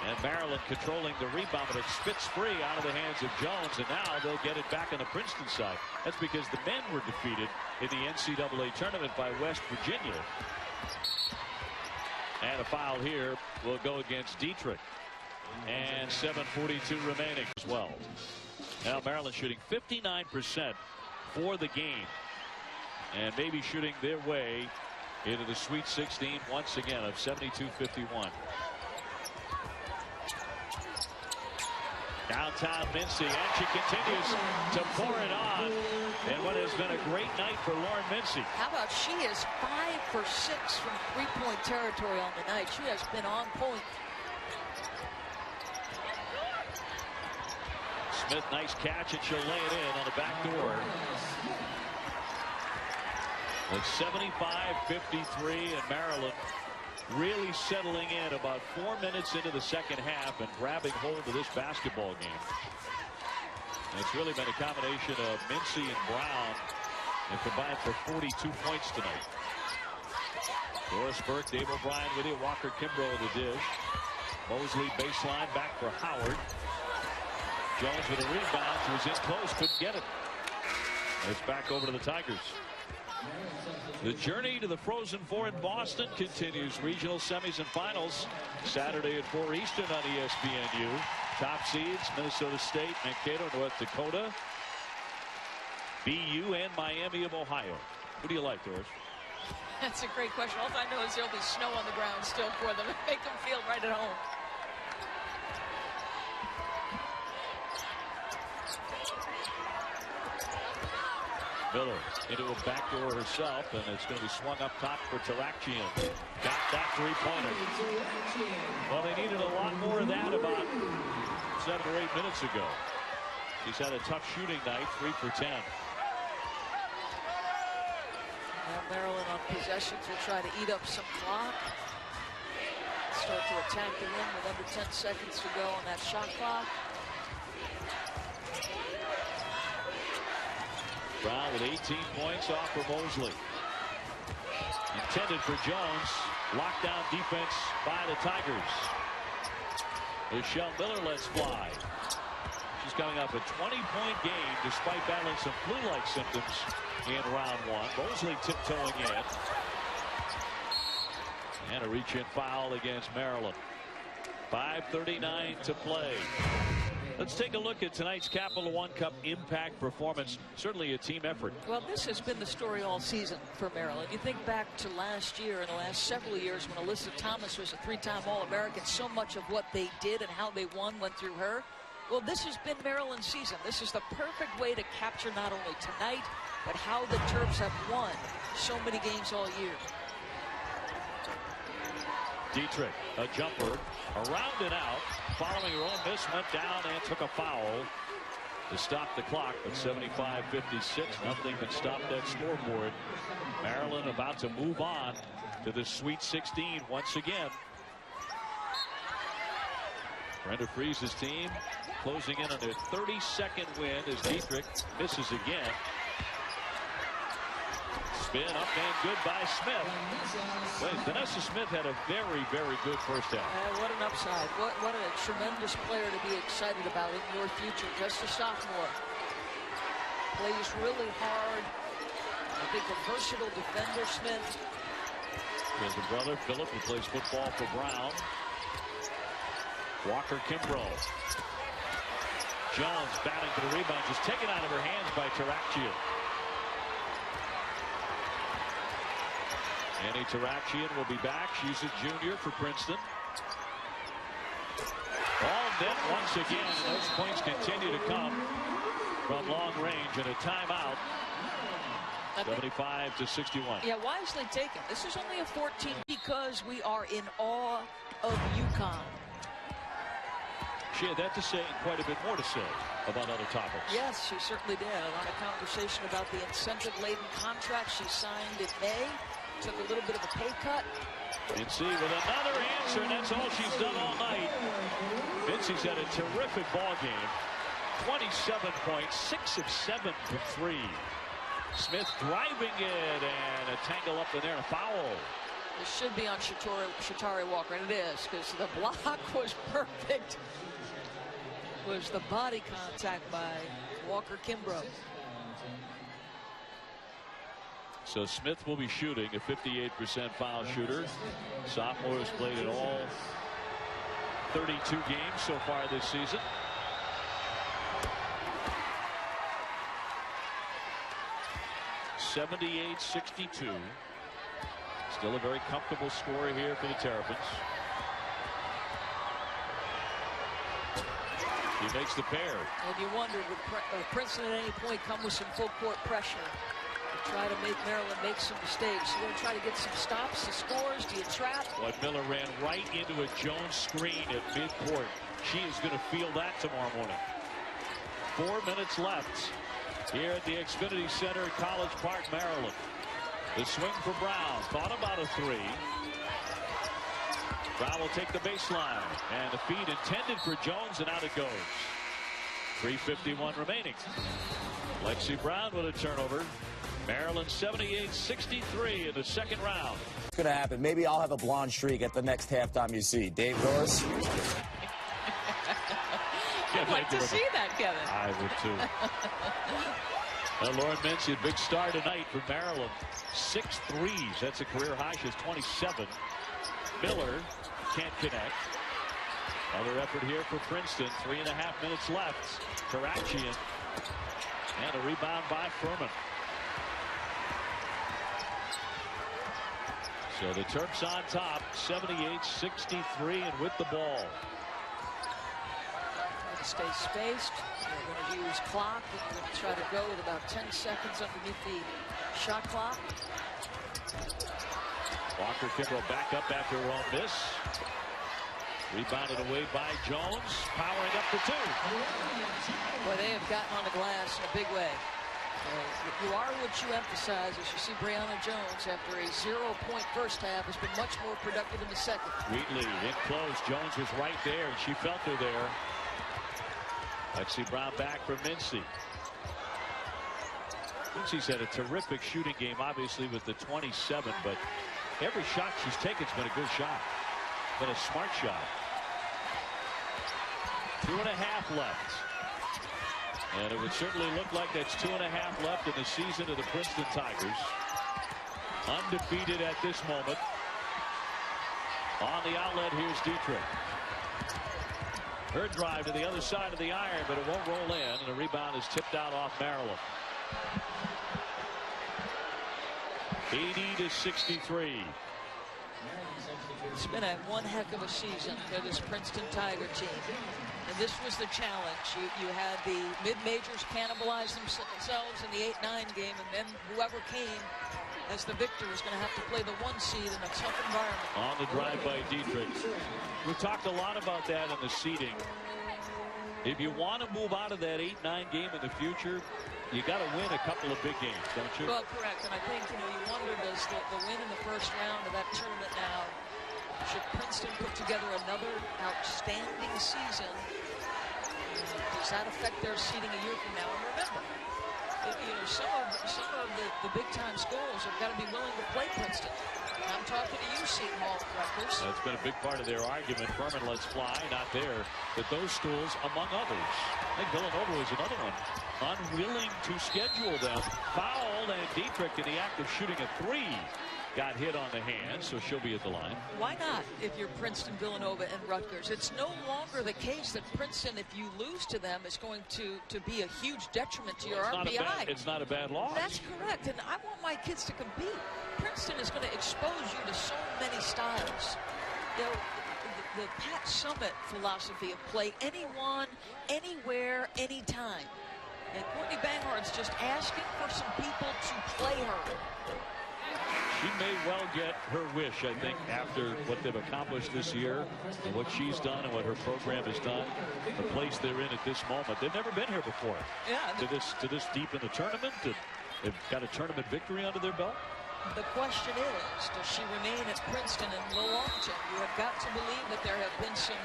And Maryland controlling the rebound, but it spits free out of the hands of Jones, and now they'll get it back on the Princeton side. That's because the men were defeated in the NCAA tournament by West Virginia. And a foul here will go against Dietrick. And 7:42 remaining as well. Now Maryland shooting 59% for the game. And maybe shooting their way into the Sweet 16 once again of 72-51. Downtown Mincy, and she continues to pour it on. And what has been a great night for Lauren Mincy. How about she is 5 for 6 from three-point territory on the night. She has been on point. Smith, nice catch, and she'll lay it in on the back door. It's 75-53, and Maryland really settling in about 4 minutes into the second half and grabbing hold of this basketball game. And it's really been a combination of Mincy and Brown, and combined for 42 points tonight. Doris Burke, Dave O'Brien with you. Walker Kimbrough the dish. Mosley baseline back for Howard. Jones with a rebound. She was in close, couldn't get it. It's back over to the Tigers. The journey to the Frozen Four in Boston continues. Regional semis and finals Saturday at 4 Eastern on ESPNU. Top seeds Minnesota State, Mankato, North Dakota, BU, and Miami of Ohio. Who do you like, Doris? That's a great question. All I know is there'll be snow on the ground still for them. Make them feel right at home. Miller into a backdoor herself, and it's going to be swung up top for Taraxian. Got that three-pointer. Well, they needed a lot more of that about 7 or 8 minutes ago. She's had a tough shooting night, 3 for 10. Now Maryland on possessions will try to eat up some clock. Start to attack the rim with under 10 seconds to go on that shot clock. Brown with 18 points off for Mosley. Intended for Jones. Lockdown defense by the Tigers. Michelle Miller lets fly. She's coming up a 20-point game despite battling some flu-like symptoms in round 1. Mosley tiptoeing in. And a reach-in foul against Maryland. 5:39 to play. Let's take a look at tonight's Capital One Cup impact performance. Certainly a team effort. Well, this has been the story all season for Maryland. You think back to last year and the last several years when Alyssa Thomas was a 3-time All-American. So much of what they did and how they won went through her. Well, this has been Maryland's season. This is the perfect way to capture not only tonight, but how the Terps have won so many games all year. Dietrick, a jumper, around and out, following her own miss, went down and took a foul to stop the clock. But 75-56, nothing can stop that scoreboard. Maryland about to move on to the Sweet 16 once again. Brenda Freese's team closing in on their 32nd win as Dietrick misses again. Spin up and good by Smith. Wait, Vanessa Smith had a very, very good first half. What an upside. What a tremendous player to be excited about in your future. Just a sophomore. Plays really hard. I think a versatile defender, Smith. He has a brother, Philip, who plays football for Brown. Walker Kimbrough. Jones batting for the rebound, just taken out of her hands by Tarachian. Annie Tarachian will be back. She's a junior for Princeton. All net once again, and those points continue to come from long range, and a timeout. 75-61. Yeah, wisely taken. This is only a 14 because we are in awe of UConn. She had that to say and quite a bit more to say about other topics. Yes, she certainly did. A lot of conversation about the incentive-laden contract she signed in May. Took a little bit of a pay cut. Mincy with another answer, and that's all she's done all night. Mincy's had a terrific ball game. 27 points, 6 of 7 from 3. Smith driving it, and a tangle up in there, and a foul. This should be on Shatari Walker, and it is, because the block was perfect. Was the body contact by Walker Kimbrough. So Smith will be shooting, a 58% foul shooter. Sophomore has played in all 32 games so far this season. (78-62). Still a very comfortable score here for the Terrapins. He makes the pair. And you wonder, would Princeton at any point come with some full court pressure to try to make Maryland make some mistakes? You're going to try to get some stops, some scores. Do you trap? What Miller ran right into a Jones screen at midcourt. She is going to feel that tomorrow morning. 4 minutes left here at the Xfinity Center at College Park, Maryland. The swing for Brown. Thought about a three. Brown will take the baseline, and the feed intended for Jones, and out it goes. 3:51 remaining. Lexi Brown with a turnover. Maryland 78-63 in the second round. What's going to happen? Maybe I'll have a blonde streak at the next halftime you see. Dave Doris? I'd like to see that, Kevin. I would too. Lauren Mincy, a big star tonight for Maryland. 6 threes. That's a career high. She has 27. Miller can't connect. Another effort here for Princeton. 3.5 minutes left. Tarachian. And a rebound by Furman. So the Terps on top. 78-63 and with the ball. Stay spaced. They're going to use clock. They're going to try to go with about 10 seconds underneath the shot clock. Walker Kimbrough back up after her own miss. Rebounded away by Jones. Powering up the two. Boy, they have gotten on the glass in a big way. You are what you emphasize as you see Brianna Jones after a 0-point first half has been much more productive in the second. Wheatley in close. Jones was right there, and she felt her there. Lexi Brown back for Mincy. Mincy's had a terrific shooting game, obviously, with the 27, but every shot she's taken has been a good shot. Been a smart shot. 2.5 left. And it would certainly look like that's 2.5 left in the season of the Princeton Tigers. Undefeated at this moment. On the outlet, here's Dietrick. Her drive to the other side of the iron, but it won't roll in, and the rebound is tipped out off Maryland. 80-63. It's been one heck of a season for this Princeton Tiger team. And this was the challenge. You had the mid-majors cannibalize themselves in the 8-9 game, and then whoever came as the victor is going to have to play the 1 seed in a tough environment. On the drive by Dietrick. We talked a lot about that in the seeding. If you want to move out of that 8-9 game in the future, you got to win a couple of big games, don't you? Well, correct. And I think, you wonder, does the win in the first round of that tournament now, should Princeton put together another outstanding season? Does that affect their seeding a year from now? And remember, some of the big-time schools have got to be willing to play Princeton. I'm talking to you, Seton Hall Rutgers. That's been a big part of their argument. Furman lets fly, not there. But those schools, among others, I think Villanova was another one, unwilling to schedule them. Fouled, and Dietrick, in the act of shooting a 3, got hit on the hand, so she'll be at the line. Why not if you're Princeton, Villanova, and Rutgers? It's no longer the case that Princeton, if you lose to them, is going to be a huge detriment to your RPI. It's not a bad loss. That's correct, and I want my kids to compete. Princeton is going to expose you to so many styles. The Pat Summitt philosophy of play anyone, anywhere, anytime. And Courtney Banghard's just asking for some people to play her. She may well get her wish, I think, after what they've accomplished this year and what she's done and what her program has done, the place they're in at this moment. They've never been here before. Yeah. To this deep in the tournament. They've got a tournament victory under their belt. The question is, does she remain at Princeton in the long term? You have got to believe that there have been some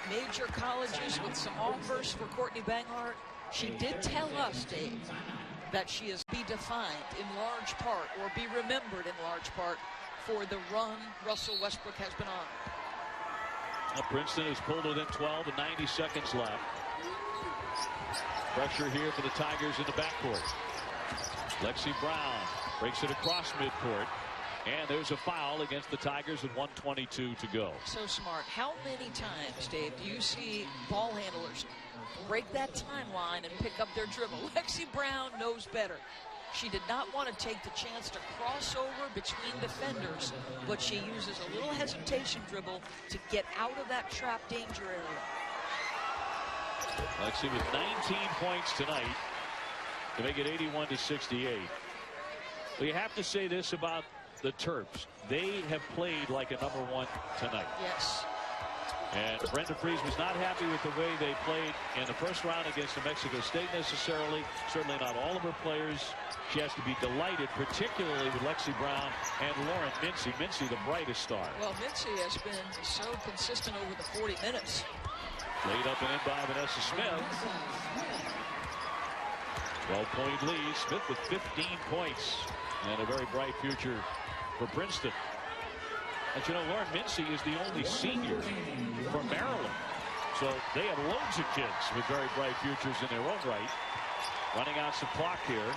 major colleges with some offers for Courtney Banghard. She did tell us, Dave, that she is be defined in large part, or be remembered in large part, for the run Russell Westbrook has been on. Now Princeton has pulled within 12 and 90 seconds left. Pressure here for the Tigers in the backcourt. Lexi Brown breaks it across midcourt. And there's a foul against the Tigers with 1:22 to go. So smart. How many times, Dave, do you see ball handlers break that timeline and pick up their dribble? Lexi Brown knows better. She did not want to take the chance to cross over between defenders, but she uses a little hesitation dribble to get out of that trap danger area. Lexi with 19 points tonight to make it 81-68. Well, you have to say this about the Terps. They have played like a #1 tonight. Yes. And Brenda Fries was not happy with the way they played in the first round against New Mexico State necessarily. Certainly not all of her players. She has to be delighted, particularly with Lexi Brown and Lauren Mincy. Mincy, the brightest star. Well, Mincy has been so consistent over the 40 minutes. Laid up and in by Vanessa Smith. 12-point lead. Smith with 15 points and a very bright future for Princeton. But you know, Lauren Mincy is the only senior from Maryland. So they have loads of kids with very bright futures in their own right. Running out some clock here.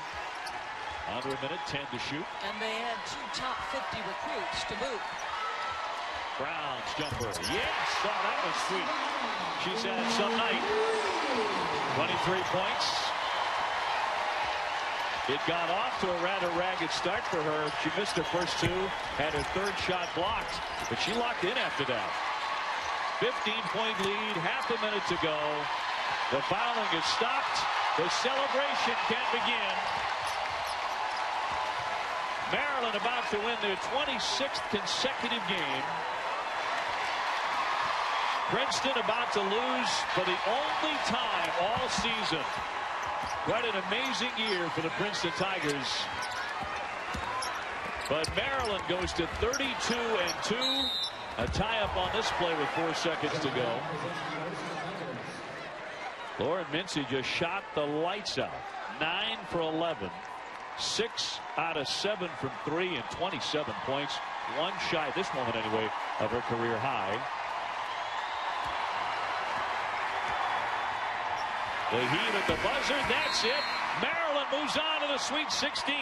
Under a minute, 10 to shoot. And they had 2 top 50 recruits to boot. Brown's jumper. Yes! Oh, that was sweet. She's had some night. 23 points. It got off to a rather ragged start for her. She missed her first 2, had her 3rd shot blocked, but she locked in after that. 15-point lead, half a minute to go. The fouling is stopped. The celebration can begin. Maryland about to win their 26th consecutive game. Princeton about to lose for the only time all season. Quite an amazing year for the Princeton Tigers. But Maryland goes to 32-2. A tie-up on this play with 4 seconds to go. Lauren Mincy just shot the lights out. 9 for 11. 6 out of 7 from 3 and 27 points. 1 shy, this moment anyway, of her career high. The Heat at the buzzer. That's it. Maryland moves on to the Sweet 16.